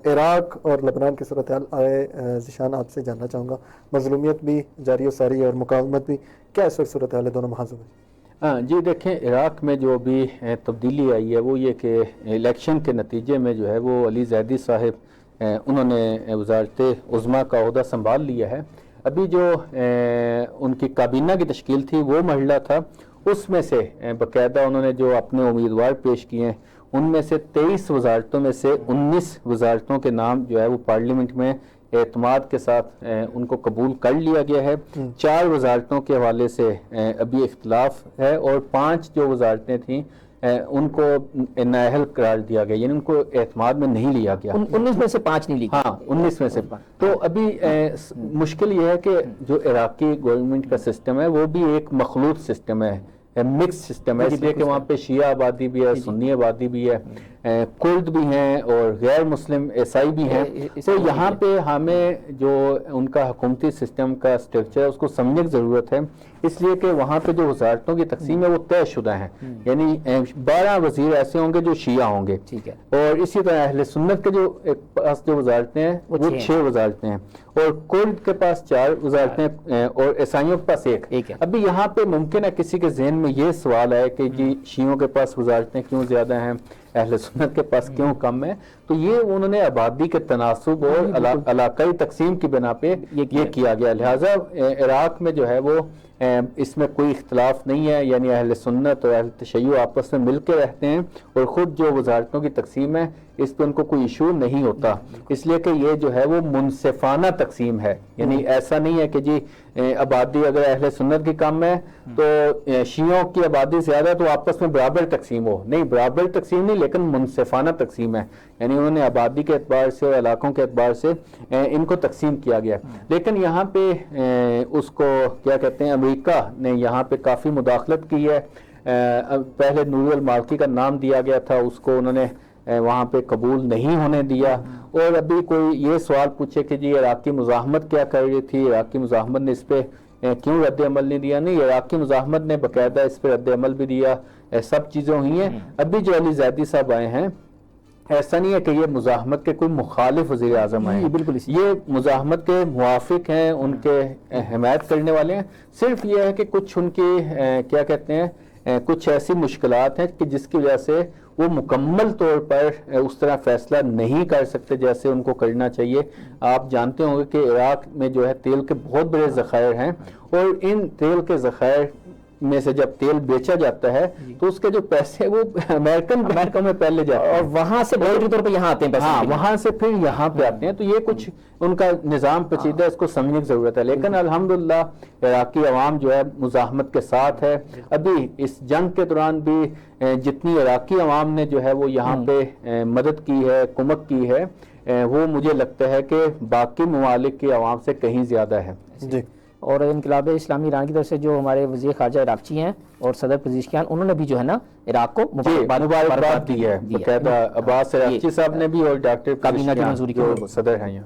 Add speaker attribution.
Speaker 1: عراق اور لبنان کی صورتحال آئے ذیشان آپ سے جاننا چاہوں گا. مظلومیت بھی جاری و ساری ہے اور مقاومت بھی، کیا اس وقت صورتحال ہے دونوں محاذوں میں؟
Speaker 2: جی دیکھیں، عراق میں جو بھی تبدیلی آئی ہے وہ یہ کہ الیکشن کے نتیجے میں جو ہے وہ علی زیدی صاحب انہوں نے وزارت عظمیٰ کا عہدہ سنبھال لیا ہے. ابھی جو ان کی کابینہ کی تشکیل تھی وہ مرحلہ تھا، اس میں سے باقاعدہ انہوں نے جو اپنے امیدوار پیش کیے ہیں ان میں سے 23 وزارتوں میں سے 19 وزارتوں کے نام جو ہے وہ پارلیمنٹ میں اعتماد کے ساتھ ان کو قبول کر لیا گیا ہے. 4 وزارتوں کے حوالے سے ابھی اختلاف ہے اور 5 جو وزارتیں تھیں ان کو نااہل قرار دیا گیا، یعنی ان کو اعتماد میں نہیں لیا گیا.
Speaker 3: 19 میں سے 5 نہیں لی گئی.
Speaker 2: ہاں 19 میں سے 5. تو ابھی مشکل یہ ہے کہ جو عراقی گورنمنٹ کا سسٹم ہے وہ بھی ایک مخلوط سسٹم ہے، مکس سسٹم ہے، اس لیے کہ وہاں پہ شیعہ آبادی بھی ہے، سنی آبادی بھی ہے، کرد بھی ہیں اور غیر مسلم عیسائی بھی ہیں. تو یہاں پہ ہمیں جو ان کا حکومتی سسٹم کا اسٹرکچر ہے اس کو سمجھنے کی ضرورت ہے، اس لیے کہ وہاں پہ جو وزارتوں کی تقسیم ہے وہ طے شدہ ہیں. یعنی 12 وزیر ایسے ہوں گے جو شیعہ ہوں گے، اور اسی طرح اہل سنت کے جو پاس جو وزارتیں ہیں وہ 6 وزارتیں ہیں، اور کرد کے پاس 4 وزارتیں اور عیسائیوں کے پاس 1. ابھی یہاں پہ ممکن ہے کسی کے ذہن میں یہ سوال ہے کہ جی شیعوں کے پاس وزارتیں کیوں زیادہ ہیں، اہل سنت کے پاس کیوں کم ہے؟ تو یہ انہوں نے آبادی کے تناسب اور علاقائی تقسیم کی بنا پہ یہ کیا گیا. لہٰذا عراق میں جو ہے وہ اس میں کوئی اختلاف نہیں ہے، یعنی اہل سنت اور اہل تشیع آپس میں مل کے رہتے ہیں، اور خود جو وزارتوں کی تقسیم ہے اس پہ ان کو کوئی ایشو نہیں ہوتا، اس لیے کہ یہ جو ہے وہ منصفانہ تقسیم ہے. یعنی ایسا نہیں ہے کہ جی آبادی اگر اہل سنت کی کم ہے تو شیعوں کی آبادی زیادہ ہے تو آپس میں برابر تقسیم ہو. نہیں، برابر تقسیم نہیں، لیکن منصفانہ تقسیم ہے. یعنی انہوں نے آبادی کے اعتبار سے اور علاقوں کے اعتبار سے ان کو تقسیم کیا گیا. لیکن یہاں پہ اس کو کیا کہتے ہیں، امریکہ نے یہاں پہ کافی مداخلت کی ہے. پہلے نور المالکی کا نام دیا گیا تھا، اس کو انہوں نے وہاں پہ قبول نہیں ہونے دیا. اور ابھی کوئی یہ سوال پوچھے کہ جی عراقی مزاحمت کیا کر رہی تھی، عراقی مزاحمت نے اس پہ کیوں رد عمل نہیں دیا؟ نہیں، عراقی مزاحمت نے باقاعدہ اس پہ رد عمل بھی دیا، سب چیزیں ہوئی ہیں. ابھی جو علی زیدی صاحب آئے ہیں، ایسا نہیں ہے کہ یہ مزاحمت کے کوئی مخالف وزیر اعظم آئے ہیں، بالکل یہ مزاحمت کے موافق ہیں، ان کے حمایت کرنے والے ہیں. صرف یہ ہے کہ کچھ ان کی کیا کہتے ہیں کچھ ایسی مشکلات ہیں کہ جس کی وجہ سے وہ مکمل طور پر اس طرح فیصلہ نہیں کر سکتے جیسے ان کو کرنا چاہیے. آپ جانتے ہوں گے کہ عراق میں جو ہے تیل کے بہت بڑے ذخائر ہیں، اور ان تیل کے ذخائر میں سے جب تیل بیچا جاتا ہے تو اس کے جو پیسے وہ امریکہ میں پہلے جاتے ہیں، اور وہاں سے بہتری طور پہ یہاں آتے ہیں، ہاں وہاں سے پھر یہاں پہ آتے ہیں. تو یہ کچھ ان کا نظام پیچیدہ ہے، اس کو سمجھنے کی ضرورت ہے. لیکن الحمدللہ عراقی عوام جو ہے مزاحمت کے ساتھ ہے. ابھی اس جنگ کے دوران بھی جتنی عراقی عوام نے جو ہے وہ یہاں پہ مدد کی ہے، کمک کی ہے، وہ مجھے لگتا ہے کہ باقی ممالک کی عوام سے کہیں زیادہ ہے.
Speaker 3: جی. اور انقلاب اسلامی ایران کی طرف سے جو ہمارے وزیر خارجہ عراقچی ہیں اور صدر پزیشکیان، انہوں نے بھی جو ہے نا عراق کو
Speaker 2: مبارکباد دی ہے. باقاعدہ عباس عراقچی صاحب نے بھی اور ڈاکٹر
Speaker 3: کابینہ کی منظوری
Speaker 2: جو صدر ہیں.